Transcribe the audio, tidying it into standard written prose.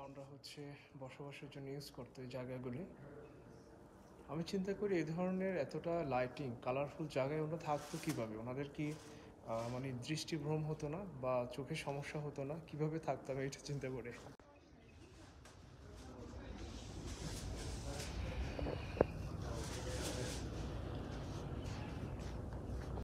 আমরা হচ্ছে বসবাসের জন্য ইউজ করতো এই জায়গাগুলি। আমি চিন্তা করি এই ধরনের এতটা লাইটিং, কালারফুল জায়গায় ওরা থাকতো কিভাবে? ওনাদের কি মানে দৃষ্টিভ্রম হতো না বা চোখের সমস্যা হতো না? কিভাবে থাকতো আমি এটা চিন্তা করি।